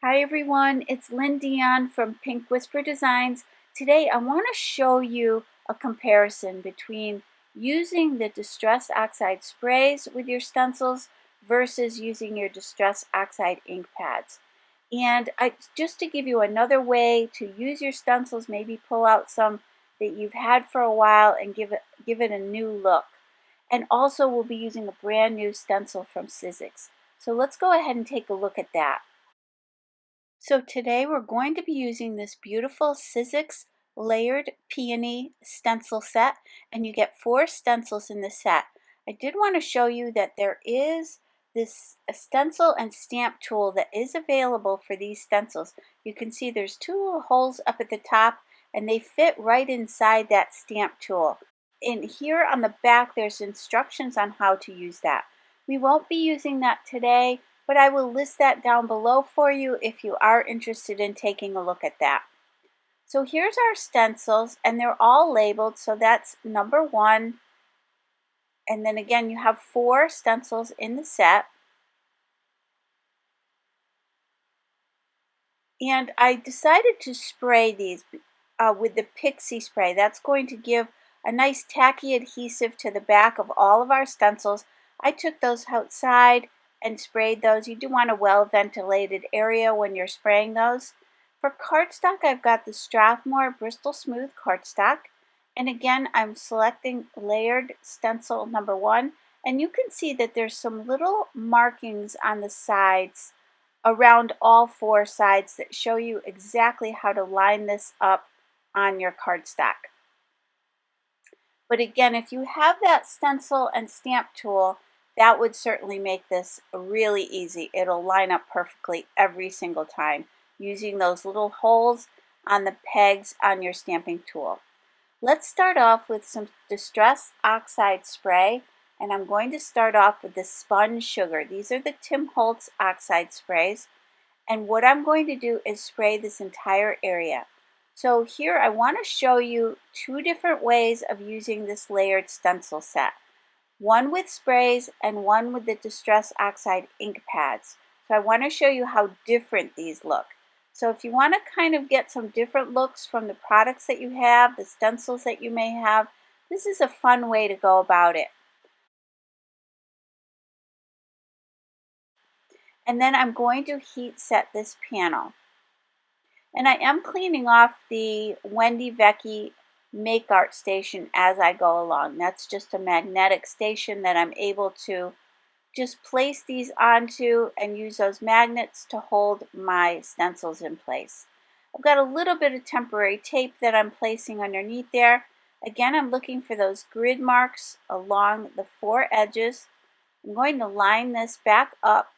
Hi everyone, it's Lynn Dion from Pink Whisper Designs. Today I want to show you a comparison between using the Distress Oxide sprays with your stencils versus using your Distress Oxide ink pads. And just to give you another way to use your stencils, maybe pull out some that you've had for a while and give it a new look. And also we'll be using a brand new stencil from Sizzix. So let's go ahead and take a look at that. So today we're going to be using this beautiful Sizzix layered peony stencil set, and you get 4 stencils in the set. I did want to show you that there is this stencil and stamp tool that is available for these stencils. You can see there's 2 little holes up at the top and they fit right inside that stamp tool. And here on the back there's instructions on how to use that. We won't be using that today, but I will list that down below for you if you are interested in taking a look at that. So here's our stencils, and they're all labeled, so that's number 1. And then again, you have 4 stencils in the set. And I decided to spray these with the Pixie spray. That's going to give a nice tacky adhesive to the back of all of our stencils. I took those outside and sprayed those. You do want a well ventilated area when you're spraying those. For cardstock, I've got the Strathmore Bristol Smooth cardstock, and again I'm selecting layered stencil number 1, and you can see that there's some little markings on the sides around all 4 sides that show you exactly how to line this up on your cardstock. But again, if you have that stencil and stamp tool, that would certainly make this really easy. It'll line up perfectly every single time using those little holes on the pegs on your stamping tool. Let's start off with some Distress Oxide spray, and I'm going to start off with the Spun Sugar. These are the Tim Holtz Oxide sprays, and what I'm going to do is spray this entire area. So here I want to show you 2 different ways of using this layered stencil set. One with sprays and one with the Distress Oxide ink pads. So I want to show you how different these look. So if you want to kind of get some different looks from the products that you have, the stencils that you may have, this is a fun way to go about it. And then I'm going to heat set this panel. And I am cleaning off the Wendy Vecchi Make Art station as I go along. That's just a magnetic station that I'm able to just place these onto and use those magnets to hold my stencils in place. I've got a little bit of temporary tape that I'm placing underneath there. Again, I'm looking for those grid marks along the 4 edges. I'm going to line this back up.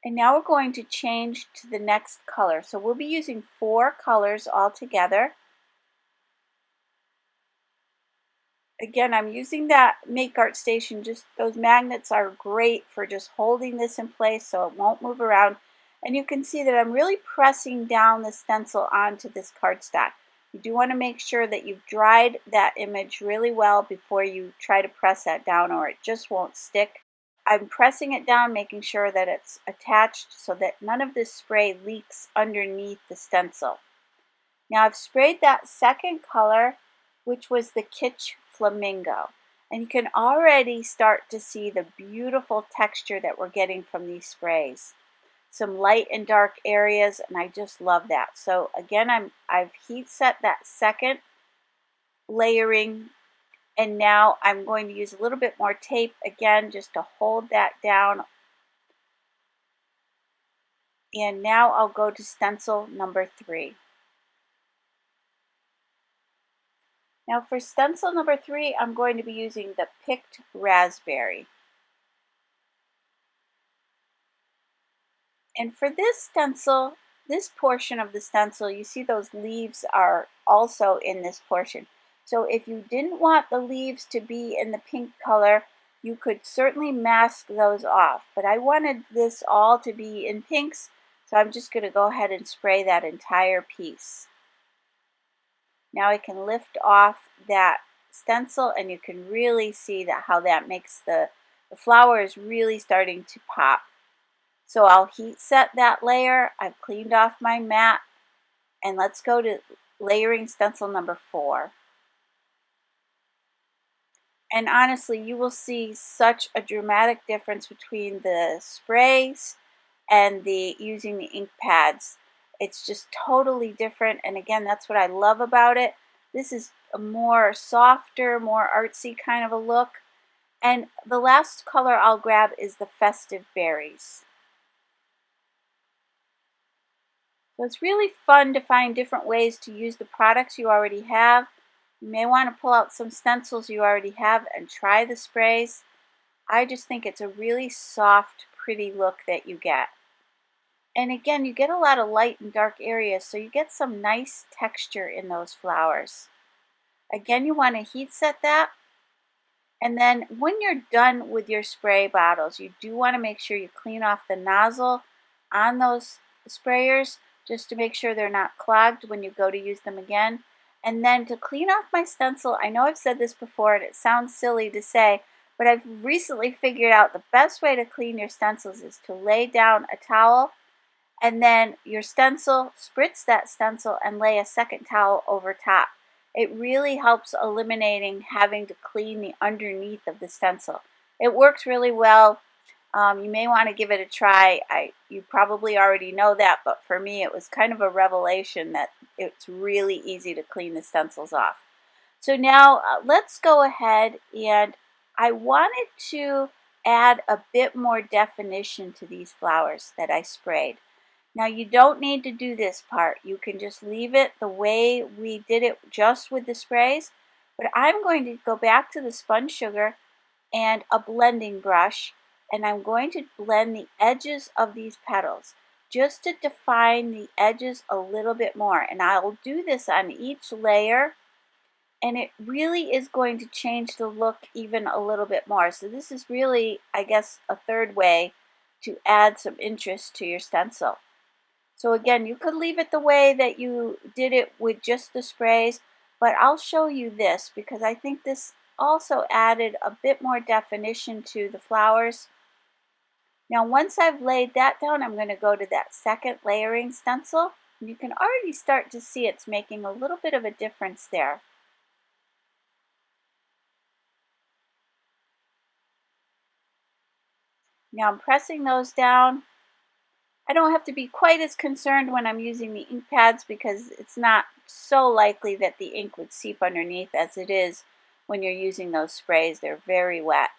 And now we're going to change to the next color. So we'll be using 4 colors all together. Again, I'm using that Make Art station. Just those magnets are great for just holding this in place so it won't move around. And you can see that I'm really pressing down the stencil onto this cardstock. You do want to make sure that you've dried that image really well before you try to press that down, or it just won't stick. I'm pressing it down, making sure that it's attached so that none of this spray leaks underneath the stencil. Now I've sprayed that second color, which was the Kitsch Flamingo. And you can already start to see the beautiful texture that we're getting from these sprays. Some light and dark areas, and I just love that. So again, I've heat set that second layering, and now I'm going to use a little bit more tape again just to hold that down. And now I'll go to stencil number 3. Now for stencil number 3, I'm going to be using the Picked Raspberry. And for this stencil, this portion of the stencil, you see those leaves are also in this portion. So if you didn't want the leaves to be in the pink color, you could certainly mask those off. But I wanted this all to be in pinks, so I'm just going to go ahead and spray that entire piece. Now I can lift off that stencil, and you can really see that how that makes the flower is really starting to pop. So I'll heat set that layer. I've cleaned off my mat, and let's go to layering stencil number 4. And honestly, you will see such a dramatic difference between the sprays and the using the ink pads. It's just totally different, and again, that's what I love about it. This is a more softer, more artsy kind of a look. And the last color I'll grab is the Festive Berries. So it's really fun to find different ways to use the products you already have. You may want to pull out some stencils you already have and try the sprays. I just think it's a really soft, pretty look that you get. And again, you get a lot of light and dark areas, so you get some nice texture in those flowers. Again, you want to heat set that. And then when you're done with your spray bottles, you do want to make sure you clean off the nozzle on those sprayers just to make sure they're not clogged when you go to use them again. And then to clean off my stencil, I know I've said this before and it sounds silly to say, but I've recently figured out the best way to clean your stencils is to lay down a towel and then your stencil, spritz that stencil and lay a second towel over top. It really helps eliminating having to clean the underneath of the stencil. It works really well. You may want to give it a try. You probably already know that, but for me it was kind of a revelation that it's really easy to clean the stencils off. So now let's go ahead, and I wanted to add a bit more definition to these flowers that I sprayed. Now you don't need to do this part. You can just leave it the way we did it just with the sprays. But I'm going to go back to the spun sugar and a blending brush, and I'm going to blend the edges of these petals just to define the edges a little bit more. And I'll do this on each layer, and it really is going to change the look even a little bit more. So this is really, I guess, a third way to add some interest to your stencil. So again, you could leave it the way that you did it with just the sprays, but I'll show you this because I think this also added a bit more definition to the flowers. Now once I've laid that down, I'm going to go to that second layering stencil. And you can already start to see it's making a little bit of a difference there. Now I'm pressing those down. I don't have to be quite as concerned when I'm using the ink pads because it's not so likely that the ink would seep underneath as it is when you're using those sprays. They're very wet.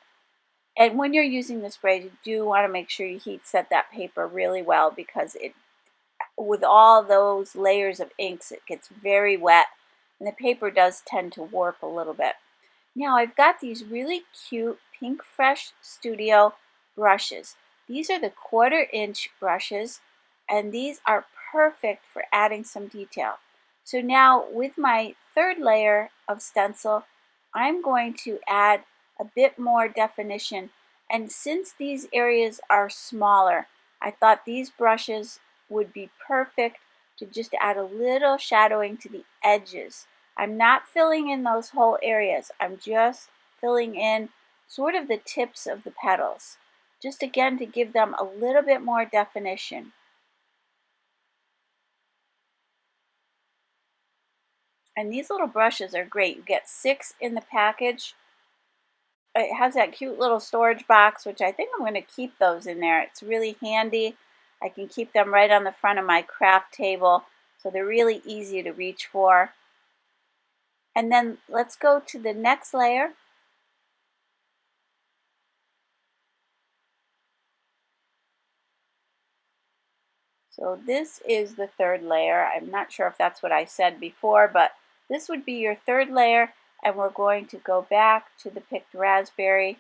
And when you're using the sprays, you do want to make sure you heat set that paper really well because with all those layers of inks, it gets very wet and the paper does tend to warp a little bit. Now I've got these really cute Pinkfresh Studio brushes. These are the 1/4 inch brushes, and these are perfect for adding some detail. So now with my third layer of stencil, I'm going to add a bit more definition. And since these areas are smaller, I thought these brushes would be perfect to just add a little shadowing to the edges. I'm not filling in those whole areas. I'm just filling in sort of the tips of the petals. Just again to give them a little bit more definition. And these little brushes are great. You get 6 in the package. It has that cute little storage box, which I think I'm going to keep those in there. It's really handy. I can keep them right on the front of my craft table, so they're really easy to reach for. And then let's go to the next layer. So this is the third layer. I'm not sure if that's what I said before, but this would be your third layer, and we're going to go back to the picked raspberry.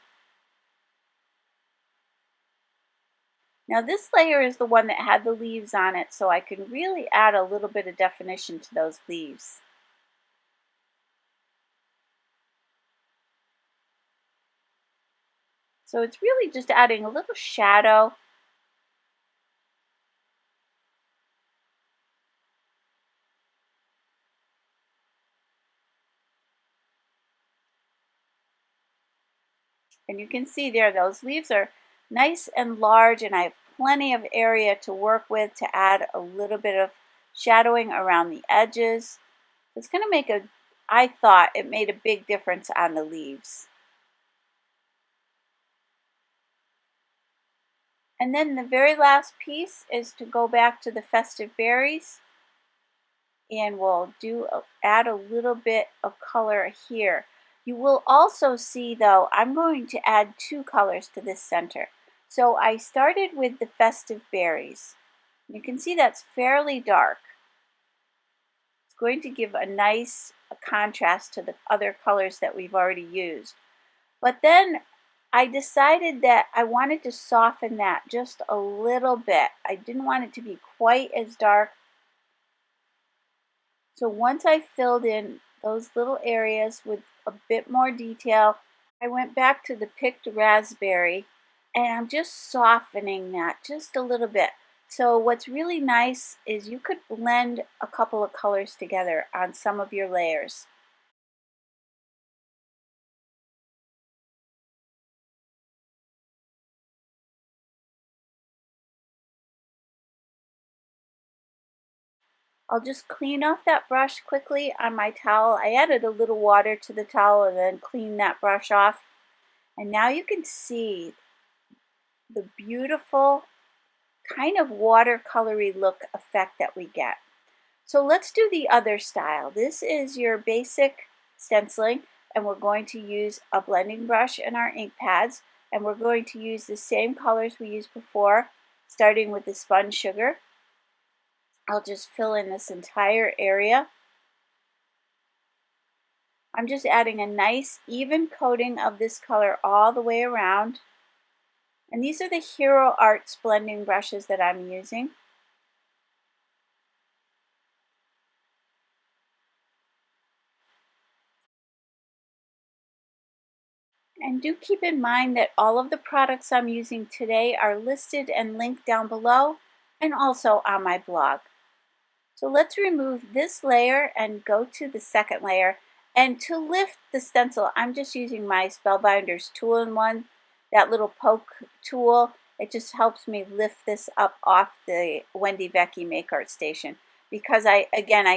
Now this layer is the one that had the leaves on it, so I can really add a little bit of definition to those leaves. So it's really just adding a little shadow. And you can see there, those leaves are nice and large, and I've plenty of area to work with to add a little bit of shadowing around the edges. It's going to make I thought it made a big difference on the leaves. And then the very last piece is to go back to the festive berries, and we'll add a little bit of color here. You will also see, though, I'm going to add 2 colors to this center. So I started with the festive berries. You can see that's fairly dark. It's going to give a nice contrast to the other colors that we've already used. But then I decided that I wanted to soften that just a little bit. I didn't want it to be quite as dark. So once I filled in those little areas with a bit more detail, I went back to the picked raspberry and I'm just softening that just a little bit. So what's really nice is you could blend a couple of colors together on some of your layers. I'll just clean off that brush quickly on my towel. I added a little water to the towel and then cleaned that brush off. And now you can see the beautiful kind of watercolory look effect that we get. So let's do the other style. This is your basic stenciling, and we're going to use a blending brush and our ink pads, and we're going to use the same colors we used before, starting with the spun sugar. I'll just fill in this entire area. I'm just adding a nice even coating of this color all the way around. And these are the Hero Arts blending brushes that I'm using. And do keep in mind that all of the products I'm using today are listed and linked down below and also on my blog. So let's remove this layer and go to the second layer. And to lift the stencil, I'm just using my Spellbinders Tool-in-One, that little poke tool. It just helps me lift this up off the Wendy Vecchi Make Art Station because I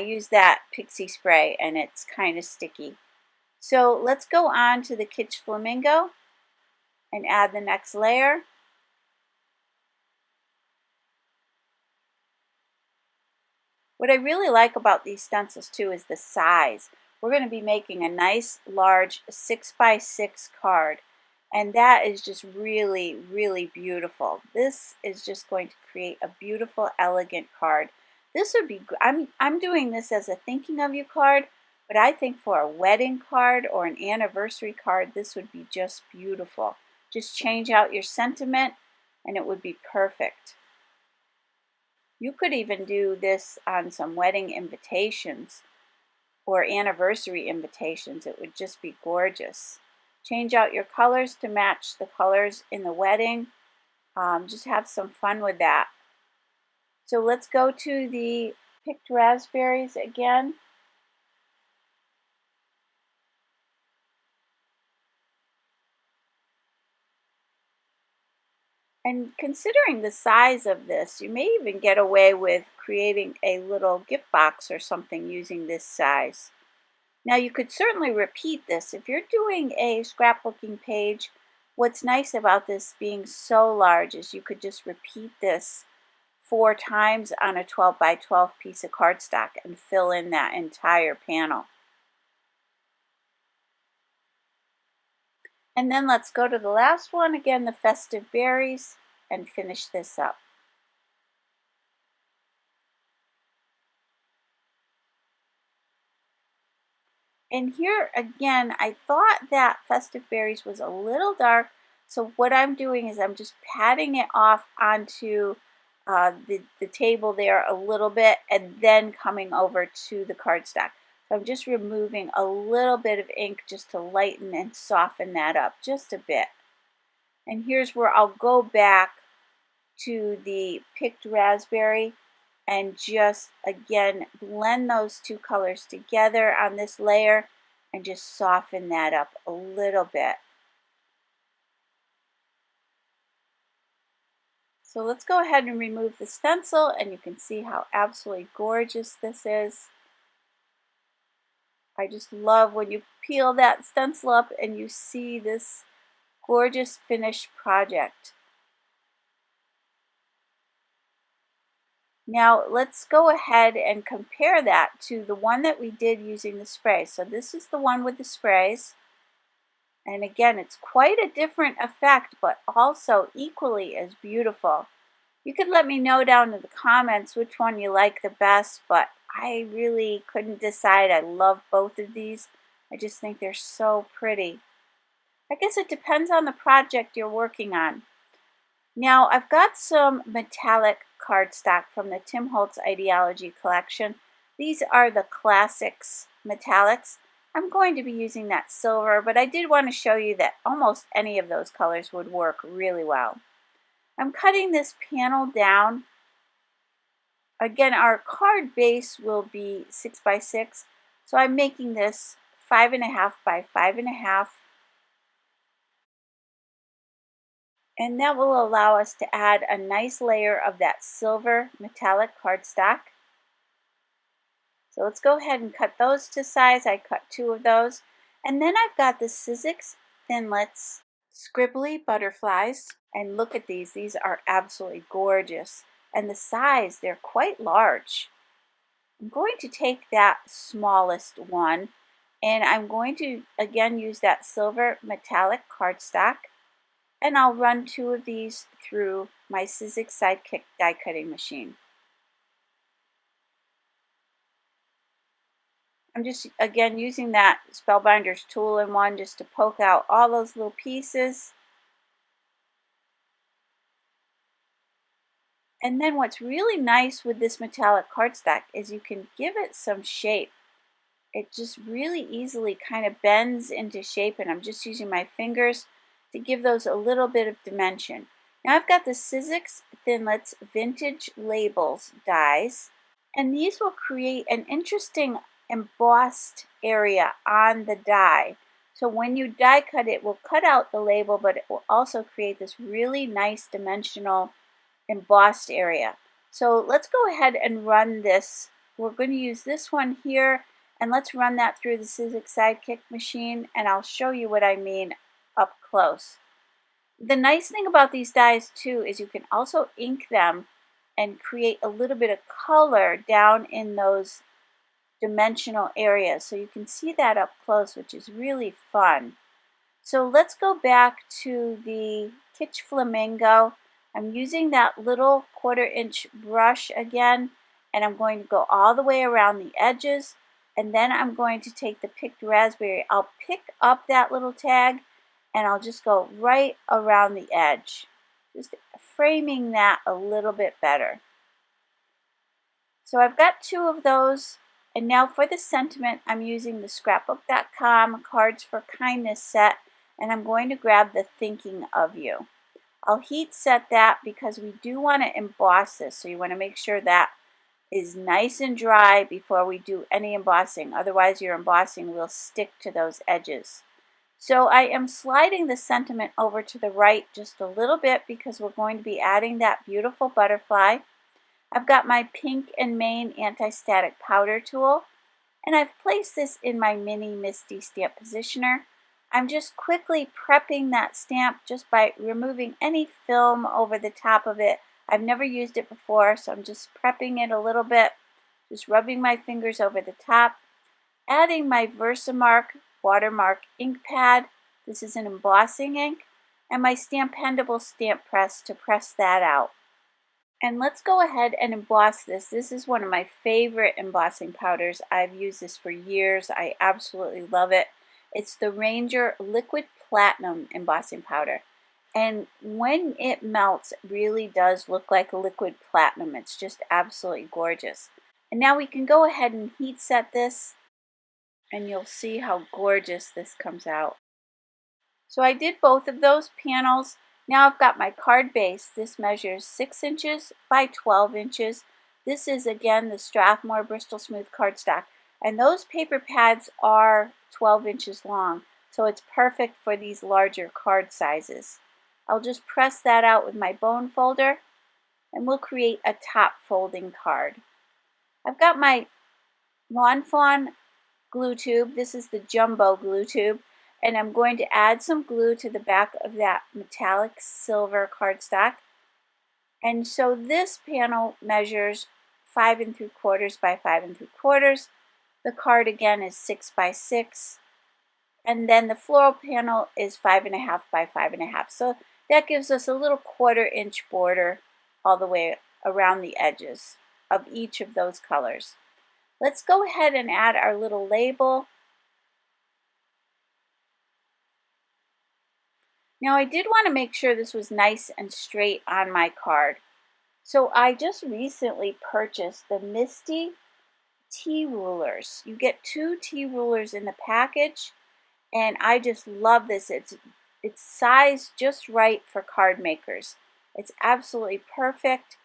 use that pixie spray and it's kind of sticky. So let's go on to the Kitsch Flamingo and add the next layer. What I really like about these stencils too is the size. We're going to be making a nice large 6x6 card, and that is just really, really beautiful. This is just going to create a beautiful, elegant card. This would be, I'm doing this as a thinking of you card, but I think for a wedding card or an anniversary card, this would be just beautiful. Just change out your sentiment and it would be perfect. You could even do this on some wedding invitations or anniversary invitations. It would just be gorgeous. Change out your colors to match the colors in the wedding. Just have some fun with that. So let's go to the picked raspberries again. And considering the size of this, you may even get away with creating a little gift box or something using this size. Now you could certainly repeat this. If you're doing a scrapbooking page, what's nice about this being so large is you could just repeat this 4 times on a 12 by 12 piece of cardstock and fill in that entire panel. And then let's go to the last one, again the festive berries, and finish this up. And here again, I thought that festive berries was a little dark, so what I'm doing is I'm just patting it off onto the table there a little bit and then coming over to the cardstock. So I'm just removing a little bit of ink just to lighten and soften that up just a bit. And here's where I'll go back to the picked raspberry and just again blend those 2 colors together on this layer and just soften that up a little bit. So let's go ahead and remove the stencil, and you can see how absolutely gorgeous this is. I just love when you peel that stencil up and you see this gorgeous finished project. Now let's go ahead and compare that to the one that we did using the spray. So this is the one with the sprays. And again, it's quite a different effect, but also equally as beautiful. You could let me know down in the comments which one you like the best, but I really couldn't decide. I love both of these. I just think they're so pretty. I guess it depends on the project you're working on. Now I've got some metallic cardstock from the Tim Holtz Idea-ology collection. These are the classics metallics. I'm going to be using that silver, but I did want to show you that almost any of those colors would work really well. I'm cutting this panel down. Again, our card base will be 6 by 6, so I'm making this 5.5 by 5.5. And that will allow us to add a nice layer of that silver metallic cardstock. So let's go ahead and cut those to size. I cut 2 of those. And then I've got the Sizzix Thinlits Scribbly butterflies. And look at these. These are absolutely gorgeous. And the size, they're quite large. I'm going to take that smallest one, and I'm going to again use that silver metallic cardstock. And I'll run 2 of these through my Sizzix Sidekick die cutting machine. I'm just again using that Spellbinder's tool in one just to poke out all those little pieces. And then what's really nice with this metallic cardstock is you can give it some shape. It just really easily kind of bends into shape, and I'm just using my fingers to give those a little bit of dimension. Now I've got the Sizzix Thinlits Vintage Labels dies, and these will create an interesting embossed area on the die. So when you die cut it, will cut out the label, but it will also create this really nice dimensional embossed area. So let's go ahead and run this. We're going to use this one here, and let's run that through the Sizzix Sidekick machine, and I'll show you what I mean up close. The nice thing about these dies too is you can also ink them and create a little bit of color down in those dimensional areas. So you can see that up close, which is really fun. So let's go back to the Kitsch Flamingo. I'm using that little 1/4 inch brush again, and I'm going to go all the way around the edges, and then I'm going to take the picked raspberry. I'll pick up that little tag, and I'll just go right around the edge, just framing that a little bit better. So I've got 2 of those, and now for the sentiment, I'm using the scrapbook.com Cards for Kindness set, and I'm going to grab the Thinking of You. I'll heat set that because we do want to emboss this, so you want to make sure that is nice and dry before we do any embossing. Otherwise your embossing will stick to those edges. So I am sliding the sentiment over to the right just a little bit because we're going to be adding that beautiful butterfly. I've got my Pink and Main anti-static powder tool, and I've placed this in my mini Misty stamp positioner. I'm just quickly prepping that stamp just by removing any film over the top of it. I've never used it before, so I'm just prepping it a little bit, just rubbing my fingers over the top, adding my Versamark watermark ink pad. This is an embossing ink, and my Stampendable stamp press to press that out. And let's go ahead and emboss this. This is one of my favorite embossing powders. I've used this for years. I absolutely love it. It's the Ranger Liquid Platinum embossing powder. And when it melts, it really does look like liquid platinum. It's just absolutely gorgeous. And now we can go ahead and heat set this, and you'll see how gorgeous this comes out. So I did both of those panels. Now I've got my card base. This measures 6 inches by 12 inches. This is again the Strathmore Bristol Smooth cardstock. And those paper pads are 12 inches long, so it's perfect for these larger card sizes. I'll just press that out with my bone folder, and we'll create a top folding card. I've got my Lawn Fawn glue tube. This is the jumbo glue tube, and I'm going to add some glue to the back of that metallic silver cardstock. And so this panel measures 5 3/4 by 5 3/4. The card again is 6 by 6. And then the floral panel is 5 1/2 by 5 1/2. So that gives us a little 1/4 inch border all the way around the edges of each of those colors. Let's go ahead and add our little label. Now I did want to make sure this was nice and straight on my card. So I just recently purchased the Misty tea rulers. You get 2 tea rulers in the package, and I just love this. It's sized just right for card makers. It's absolutely perfect.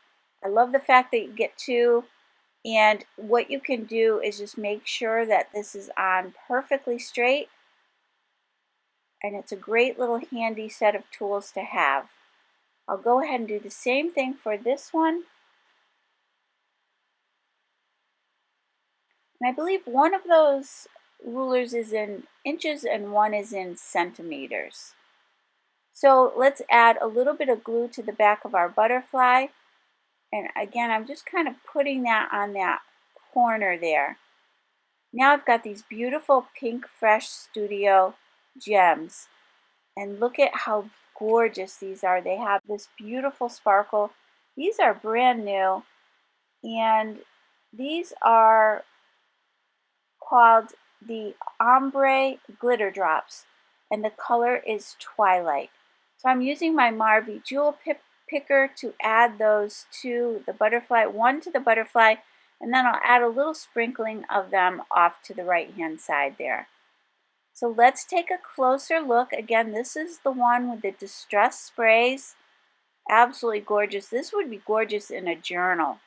I love the fact that you get 2, and what you can do is just make sure that this is on perfectly straight, and it's a great little handy set of tools to have. I'll go ahead and do the same thing for this one. And I believe one of those rulers is in inches and one is in centimeters. So let's add a little bit of glue to the back of our butterfly. And again, I'm just kind of putting that on that corner there. Now I've got these beautiful Pinkfresh Studio gems. And look at how gorgeous these are. They have this beautiful sparkle. These are brand new, and these are called the Ombre glitter drops, and the color is Twighlight. So I'm using my Marvy jewel picker to add those to the butterfly, one to the butterfly, and then I'll add a little sprinkling of them off to the right hand side there. So let's take a closer look. Again, this is the one with the distressed sprays. Absolutely gorgeous. This would be gorgeous in a journal.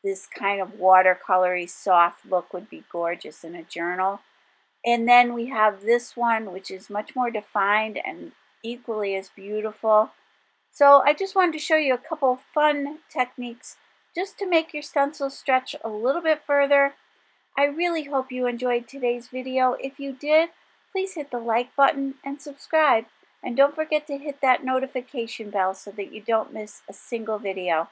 This kind of watercolory soft look would be gorgeous in a journal. And then we have this one, which is much more defined and equally as beautiful. So I just wanted to show you a couple of fun techniques just to make your stencil stretch a little bit further. I really hope you enjoyed today's video. If you did, please hit the like button and subscribe. And don't forget to hit that notification bell so that you don't miss a single video.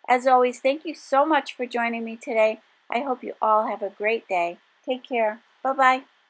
As always, thank you so much for joining me today. I hope you all have a great day. Take care. Bye-bye.